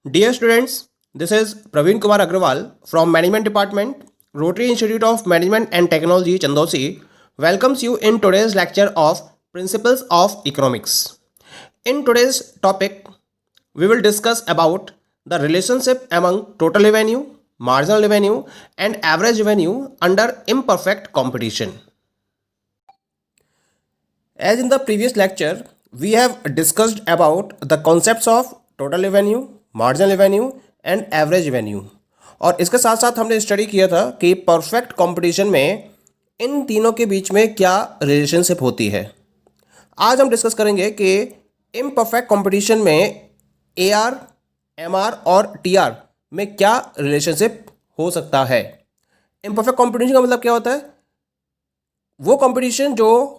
Dear students, this is Praveen Kumar Agrawal from Management Department, Rotary Institute of Management and Technology, Chandosi, welcomes you in today's lecture of Principles of Economics. In today's topic, we will discuss about the relationship among total revenue, marginal revenue, and average revenue under imperfect competition. As in the previous lecture, we have discussed about the concepts of total revenue, marginal revenue and average revenue. और इसके साथ साथ हमने study किया था कि perfect competition में इन तीनों के बीच में क्या रिलेशनशिप होती है। आज हम डिस्कस करेंगे कि इम्परफेक्ट कंपटीशन में एआर, एमआर और टीआर में क्या रिलेशनशिप हो सकता है। इम्परफेक्ट कंपटीशन का मतलब क्या होता है? वो कंपटीशन जो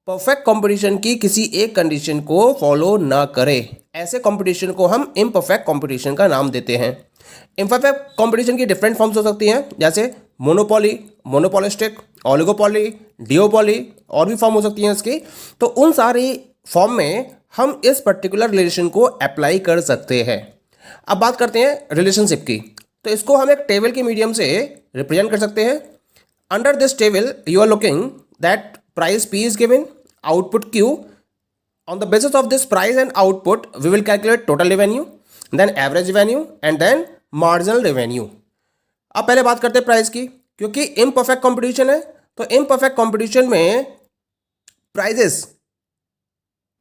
परफेक्ट कंपटीशन की किसी एक कंडीशन को फॉलो ना करे, ऐसे कंपटीशन को हम इम्परफेक्ट कंपटीशन का नाम देते हैं। इम्परफेक्ट कंपटीशन की डिफरेंट फॉर्म्स हो सकती हैं, जैसे मोनोपोली, मोनोपोलिस्टिक, ओलिगोपोली, डिओपोली और भी फॉर्म हो सकती हैं इसकी। तो उन सारी फॉर्म में हम इस पर्टिकुलर रिलेशन को अप्लाई कर सकते हैं। अब बात करते हैं रिलेशनशिप की, तो इसको हम एक टेबल के मीडियम से रिप्रेजेंट कर सकते हैं। Under this table you are looking that price P is given, output Q. On the basis of this price and output, we will calculate total revenue, then average revenue and then marginal revenue. अब पहले बात करते हैं price की, क्योंकि imperfect competition है। तो imperfect competition में प्राइजेस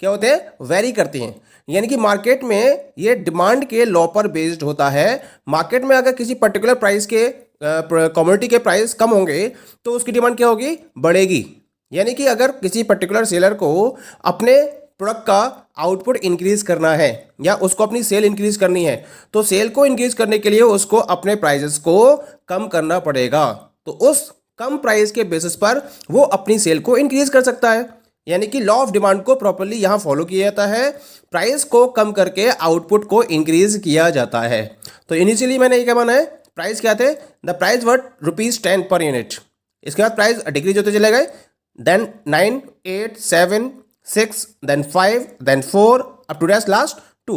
क्या होते हैं? वेरी करती हैं, यानी कि मार्केट में ये डिमांड के लॉ पर बेस्ड होता है। मार्केट में अगर किसी पर्टिकुलर प्राइस के कमोडिटी के प्राइस कम होंगे तो उसकी डिमांड क्या होगी? बढ़ेगी। यानी कि अगर किसी पर्टिकुलर सेलर को अपने प्रोडक्ट का आउटपुट इंक्रीज करना है या उसको अपनी सेल इंक्रीज करनी है, तो सेल को इंक्रीज करने के लिए उसको अपने प्राइसेस को कम करना पड़ेगा। तो उस कम प्राइस के बेसिस पर वो अपनी सेल को इंक्रीज कर सकता है। यानी कि लॉ ऑफ डिमांड को प्रॉपर्ली यहाँ फॉलो किया जाता है, प्राइस को कम करके आउटपुट को इंक्रीज किया जाता है। तो इनिशियली मैंने ये क्या माना है, प्राइस क्या थे? The price worth ₹10 per unit. इसके बाद प्राइस डिक्रीज होते चले गए, then 9, 8, 7, 6, then 5, then 4, up to last 2.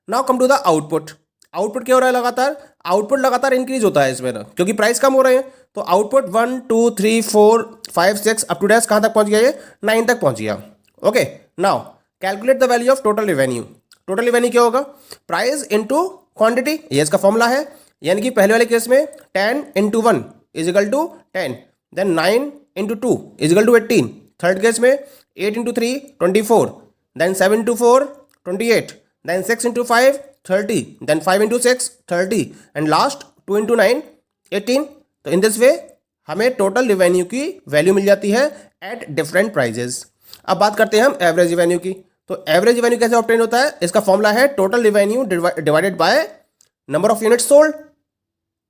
Now come to the output. Output क्या हो रहा है? लगातार आउटपुट लगातार इंक्रीज होता है इसमें ना, क्योंकि प्राइस कम हो रहे हैं। तो आउटपुट 1, 2, 3, 4, 5, 6 अप टू कहाँ तक पहुंच गया? ये 9 तक पहुंच गया। Okay, now calculate the value of total revenue. Total revenue क्या होगा? प्राइस इंटू क्वांटिटी, ये इसका फॉर्मूला है। यानी कि पहले वाले केस में 10 into 1 is equal to 10, then 9 into 2 is equal to 18। Third case में 8 into 3 24, then 7 into 4 28, then 6 into 5 30, then 5 into 6 30 and last 2 into 9 18। तो इन दिस वे हमें टोटल रिवेन्यू की वैल्यू मिल जाती है एट डिफरेंट प्राइजेस। अब बात करते हैं हम एवरेज रिवेन्यू की। तो एवरेज रिवेन्यू कैसे ऑब्टेन होता है? इसका फॉर्मूला है total revenue divided by number of unit sold.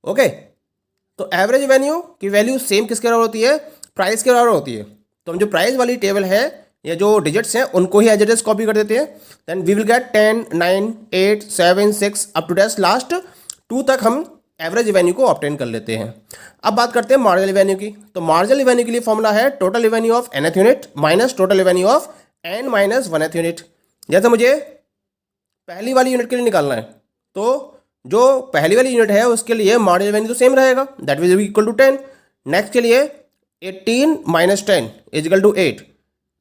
Okay, तो एवरेज रेवेन्यू की वैल्यू सेम किसके बराबर होती है? प्राइस के बराबर होती है। तो हम जो प्राइस वाली टेबल है या जो डिजिट्स हैं उनको ही एज इट इज कॉपी कर देते हैं। Then we will get 10, 9, 8, 7, 6 up to last 2 तक हम एवरेज रेवेन्यू को ऑब्टेन कर लेते हैं। अब बात करते हैं मार्जिनल रेवेन्यू की। तो मार्जिनल रेवेन्यू के लिए फॉर्मूला है total revenue of nth unit minus total revenue of n minus 1th unit. जैसे मुझे पहली वाली यूनिट के लिए निकालना है, तो जो पहली वाली यूनिट है उसके लिए मार्जिनल रेवेन्यू तो सेम रहेगा, that will be equal to 10। Next के लिए 18 minus 10 is equal to 8,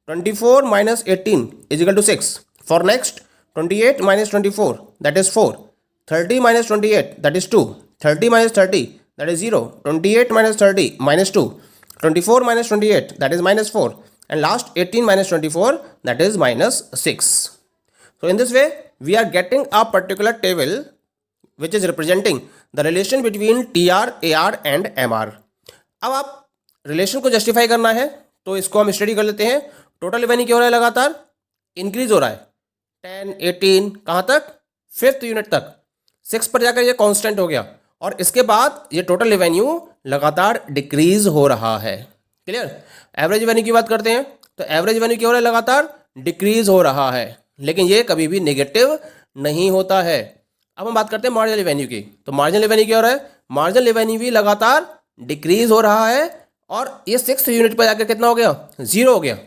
24 minus 18 is equal to 6। For next 28 minus 24 that is 4, 30 minus 28 that is 2, 30 minus 30 that is 0, 28 minus 30 minus 2, 24 minus 28 that is minus 4 and last 18 minus 24 that is minus 6। So in this way we are getting a particular table which is representing the relation between TR, AR and MR. अब आप relation को justify करना है तो इसको हम study कर लेते हैं। टोटल रेवेन्यू क्या हो रहा है? लगातार इंक्रीज हो रहा है, 10, 18 कहाँ तक? 5th यूनिट तक। 6 पर जाकर ये कांस्टेंट हो गया और इसके बाद ये टोटल रेवेन्यू लगातार डिक्रीज हो रहा है। क्लियर? एवरेज रेवेन्यू की बात करते हैं तो एवरेज रेवेन्यू क्या हो रहा है? लगातार डिक्रीज हो रहा है, लेकिन ये कभी भी नेगेटिव नहीं होता है। अब हम बात करते हैं मार्जिनल रेवेन्यू की। तो मार्जिनल रेवेन्यू क्या हो रहा है? मार्जिनल रेवेन्यू भी लगातार डिक्रीज हो रहा है और ये 6th यूनिट पर जाकर कितना हो गया? 0 हो गया।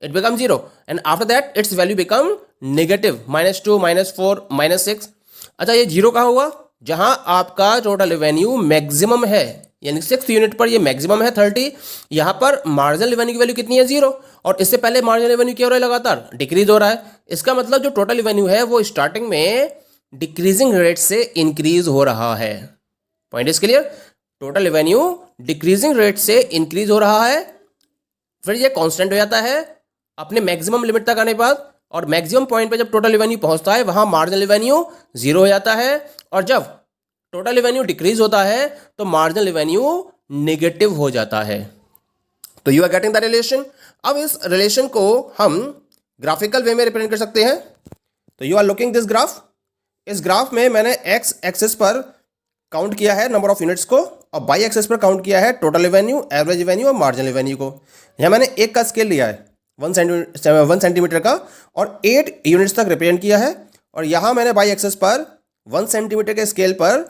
It become 0 and after that it's value become negative, -2, -4, -6। अच्छा, ये जीरो कहाँ हुआ? जहां आपका टोटल रेवेन्यू मैक्सिमम है, यानी 6 यूनिट पर ये मैक्सिमम है 30, यहाँ पर मार्जिनल रेवेन्यू की वैल्यू कितनी है? जीरो। और इससे पहले मार्जिनल रेवेन्यू क्या हो रहा है? लगातार डिक्रीज हो रहा है। इसका मतलब जो टोटल रेवेन्यू है वो स्टार्टिंग में डिक्रीजिंग रेट से इंक्रीज हो रहा है। Point is clear? Total revenue decreasing rate से इंक्रीज हो रहा है, फिर ये कांस्टेंट हो जाता है अपने मैक्सिमम लिमिट तक आने के बाद, और मैक्सिमम पॉइंट पे जब टोटल रेवेन्यू पहुंचता है वहां मार्जिनल रेवेन्यू जीरो हो जाता है, और जब टोटल रेवेन्यू डिक्रीज होता है तो मार्जिनल रेवेन्यू नेगेटिव हो जाता है। तो you are getting the relation. अब इस रिलेशन को हम ग्राफिकल वे में रिप्रेजेंट कर सकते हैं। तो you are looking this graph. इस ग्राफ में मैंने एक्स एक्सिस पर काउंट किया है नंबर ऑफ यूनिट्स को, और बाई एक्सिस पर काउंट किया है टोटल रेवेन्यू, एवरेज रेवेन्यू और मार्जिनल रेवेन्यू को। यहाँ मैंने एक का स्केल लिया है 1 सेंटीमीटर का, और 8 यूनिट्स तक रिप्रेजेंट किया है। और यहाँ मैंने बाई एक्सिस पर 1 सेंटीमीटर के स्केल पर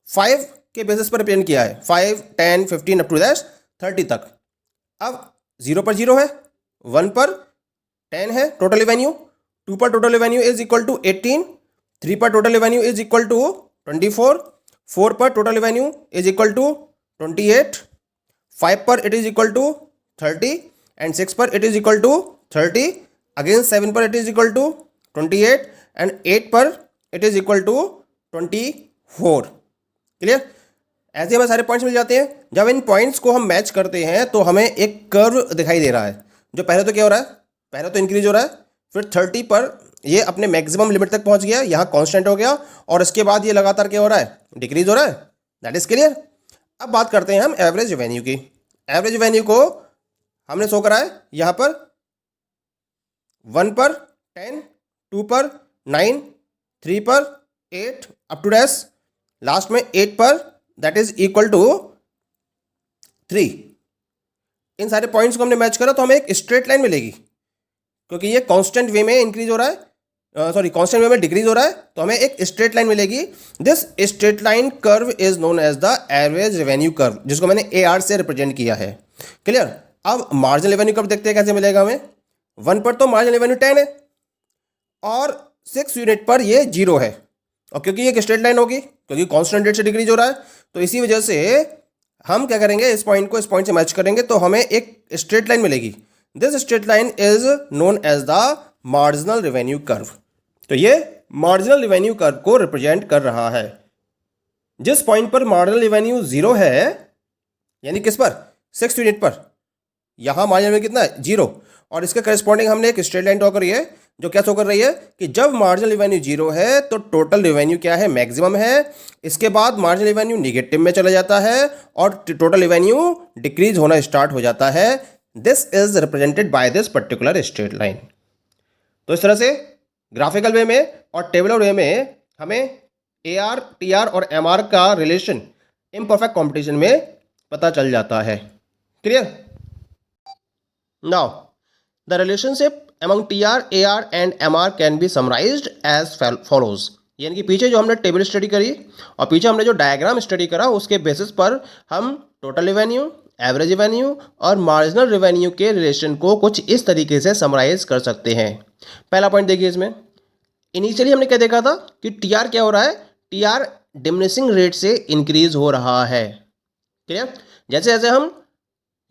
5 के बेसिस पर रिप्रेजेंट किया है, 5, 10, 15 अप टू 30 तक। अब 0 पर 0 है, 1 पर 10 है टोटल रेवेन्यू, 2 पर total revenue is equal to 18, 3 पर total revenue is equal to 24, 4 पर total revenue is equal to 28, 5 पर it is equal to 30, and 6 पर it is equal to 30, again 7 पर it is equal to 28, and 8 पर it is equal to 24। Clear? ऐसे हमें सारे points मिल जाते हैं। जब इन पॉइंट्स को हम मैच करते हैं तो हमें एक कर्व दिखाई दे रहा है, जो पहले तो क्या हो रहा है? पहले तो इंक्रीज हो रहा है, फिर 30 पर ये अपने मैक्सिमम लिमिट तक पहुंच गया, यहाँ कांस्टेंट हो गया, और इसके बाद ये लगातार क्या हो रहा है? डिक्रीज हो रहा है। That is clear. अब बात करते हैं हम एवरेज रेवेन्यू की। एवरेज रेवेन्यू को हमने शो करा है यहाँ पर 1 पर 10, 2 पर 9, 3 पर 8 अप टू डैश, लास्ट में 8 पर, दैट इज इक्वल टू 3। इन सारे पॉइंट्स को हमने मैच करा तो हमें एक स्ट्रेट लाइन मिलेगी, क्योंकि ये कांस्टेंट वे में इंक्रीज हो रहा है, कांस्टेंट वे में डिक्रीज हो रहा है, तो हमें एक स्ट्रेट लाइन मिलेगी। This straight line curve is known as the average revenue curve, जिसको मैंने AR से रिप्रेजेंट किया है। क्लियर? अब मार्जिनल रेवेन्यू कर्व देखते हैं कैसे मिलेगा हमें। 1 पर तो मार्जिनल रेवेन्यू 10 है, और 6 यूनिट पर ये 0 है, और क्योंकि ये एक स्ट्रेट लाइन होगी, क्योंकि कांस्टेंट रेट से डिक्रीज हो रहा है, तो इसी वजह से हम क्या करेंगे, इस पॉइंट को इस पॉइंट से मैच करेंगे तो हमें एक स्ट्रेट लाइन मिलेगी। This straight line is known as the marginal revenue curve. तो ये मार्जिनल रेवेन्यू कर्व को रिप्रेजेंट कर रहा है। जिस पॉइंट पर मार्जिनल रेवेन्यू 0 है, यानी किस पर? 6 यूनिट पर, यहाँ मार्जिनल रेवेन्यू कितना है? 0, और इसके करस्पॉन्डिंग हमने एक स्ट्रेट लाइन ड्रॉ करी है, जो क्या शो कर रही है कि जब मार्जिनल रेवेन्यू 0 है तो टोटल रेवेन्यू क्या है? मैक्सिमम है। इसके बाद मार्जिनल रेवेन्यू निगेटिव में चला जाता है और टोटल रेवेन्यू डिक्रीज होना स्टार्ट हो जाता है। This is represented by this particular straight line. तो इस तरह से ग्राफिकल वे में और टेबुलर वे में हमें AR, TR और MR का रिलेशन इम्परफेक्ट कॉम्पिटिशन में पता चल जाता है। Clear? Now the relationship among TR, AR and MR can be summarized as follows। यानी कि पीछे जो हमने टेबल स्टडी करी और पीछे हमने जो डायग्राम स्टडी करा, उसके बेसिस पर हम टोटल रेवेन्यू, एवरेज रेवेन्यू और मार्जिनल रेवेन्यू के रिलेशन को कुछ इस तरीके से समराइज कर सकते हैं। पहला पॉइंट देखिए, इसमें इनिशियली हमने क्या देखा था कि TR क्या हो रहा है? TR डिमिनिशिंग रेट से इंक्रीज हो रहा है। क्लियर? जैसे जैसे हम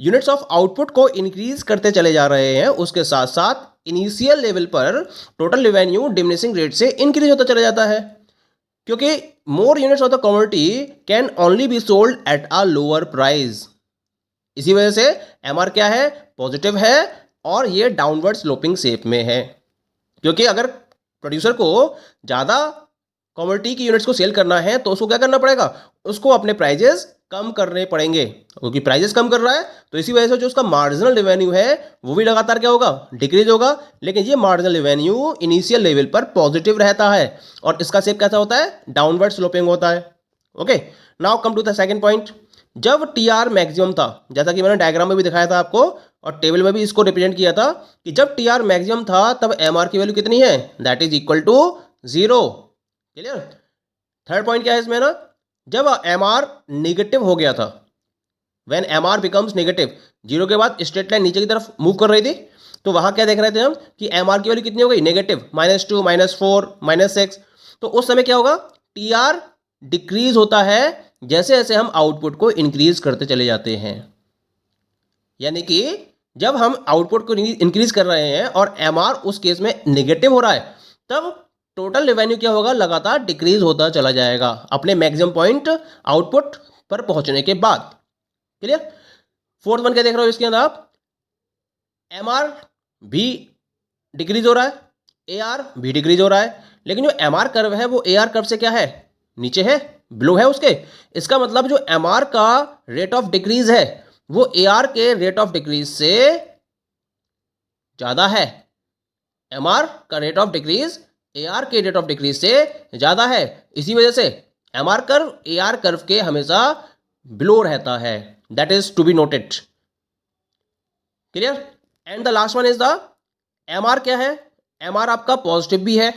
यूनिट्स ऑफ आउटपुट को इंक्रीज करते चले जा रहे हैं, उसके साथ साथ इनिशियल लेवल पर टोटल रेवेन्यू डिमिनिशिंग रेट से इंक्रीज होता चला जाता है, क्योंकि more units of the commodity can only be sold at a lower price. इसी वजह से MR क्या है? पॉजिटिव है, और ये डाउनवर्ड स्लोपिंग शेप में है, क्योंकि अगर प्रोड्यूसर को ज़्यादा कमोडिटी की यूनिट्स को सेल करना है तो उसको क्या करना पड़ेगा? उसको अपने प्राइजेस कम करने पड़ेंगे, क्योंकि प्राइजेस कम कर रहा है तो इसी वजह से जो उसका मार्जिनल रेवेन्यू है वो भी लगातार क्या होगा? डिक्रीज होगा। लेकिन ये मार्जिनल रेवेन्यू इनिशियल लेवल पर पॉजिटिव रहता है, और इसका शेप कैसा होता है? डाउनवर्ड स्लोपिंग होता है। Okay, now come to the second point. जब TR मैक्सिमम था, जैसा कि मैंने डायग्राम में भी दिखाया था आपको और टेबल में भी इसको रिप्रेजेंट किया था, कि जब TR मैक्सिमम था तब MR की वैल्यू कितनी है? That is equal to 0। Clear? Third point क्या है इसमें ना, जब MR नेगेटिव हो गया था, व्हेन MR बिकम्स नेगेटिव, 0 के बाद स्ट्रेट लाइन नीचे की तरफ मूव कर रही थी, तो वहां क्या देख रहे थे हम कि MR की वैल्यू कितनी हो गई? नेगेटिव, -2, -4, -6। तो उस समय क्या होगा, टी आर डिक्रीज होता है जैसे जैसे हम आउटपुट को इंक्रीज करते चले जाते हैं। यानी कि जब हम आउटपुट को इंक्रीज कर रहे हैं और एम आर उस केस में नेगेटिव हो रहा है, तब टोटल रेवेन्यू क्या होगा, लगातार डिक्रीज होता चला जाएगा अपने मैक्सिमम पॉइंट आउटपुट पर पहुंचने के बाद। क्लियर। फोर्थ वन क्या देख रहे हो इसके अंदर आप, एम आर भी डिक्रीज हो रहा है, ए आर भी डिक्रीज हो रहा है, लेकिन जो एम आर कर्व है वो ए आर कर्व से क्या है, नीचे है, ब्लो है उसके। इसका मतलब जो एम आर का रेट ऑफ डिक्रीज है वो ए आर के रेट ऑफ डिक्रीज से ज्यादा है। एम आर का rate of decrease A R के रेट ऑफ डिक्रीज से ज्यादा है। इसी वजह से M R curve A R curve के हमेशा बिलो रहता है। That is to be noted. Clear. And the last one is the M R क्या है, एम आर आपका पॉजिटिव भी है,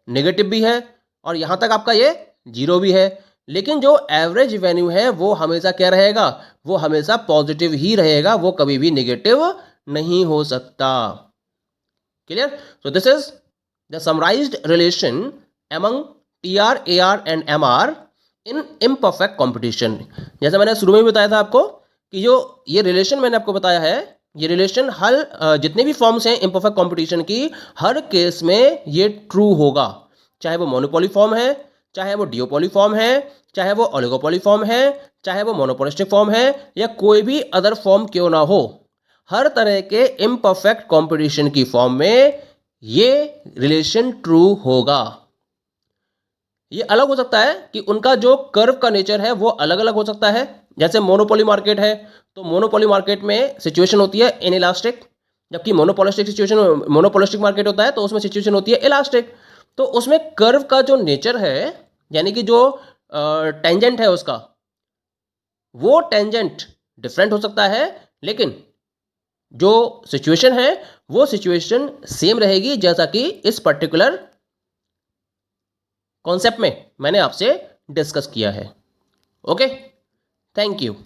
नेगेटिव भी है, और यहां तक आपका ये जीरो भी है। लेकिन जो एवरेज वैल्यू है वो हमेशा क्या रहेगा, वो हमेशा पॉजिटिव ही रहेगा, वो कभी भी नेगेटिव नहीं हो सकता। Clear. So this is the summarised relation among T R, A R and M R in imperfect competition. जैसे मैंने शुरू में भी बताया था आपको कि जो ये रिलेशन मैंने आपको बताया है, ये रिलेशन हर जितने भी फॉर्म्स हैं इम्परफेक्ट कॉम्पिटिशन की, हर केस में ये ट्रू होगा। चाहे वो मोनोपोली फॉर्म है, चाहे वो डिओपोली फॉर्म है, चाहे वो ओलिगोपोली फॉर्म है, चाहे वो मोनोपोलिस्टिक फॉर्म है, या कोई भी अदर फॉर्म क्यों ना हो, हर तरह के इम्परफेक्ट कॉम्पिटिशन की फॉर्म में ये रिलेशन ट्रू होगा। ये अलग हो सकता है कि उनका जो कर्व का नेचर है वो अलग अलग हो सकता है। जैसे मोनोपोली मार्केट है तो मोनोपोली मार्केट में सिचुएशन होती है इनइलास्टिक, जबकि मोनोपोलिस्टिक मार्केट होता है तो उसमें सिचुएशन होती है इलास्टिक। तो उसमें कर्व का जो नेचर है, यानी कि जो टेंजेंट है उसका, वो टेंजेंट डिफरेंट हो सकता है, लेकिन जो सिचुएशन है वो सिचुएशन सेम रहेगी, जैसा कि इस पर्टिकुलर कॉन्सेप्ट में मैंने आपसे डिस्कस किया है। Okay, thank you.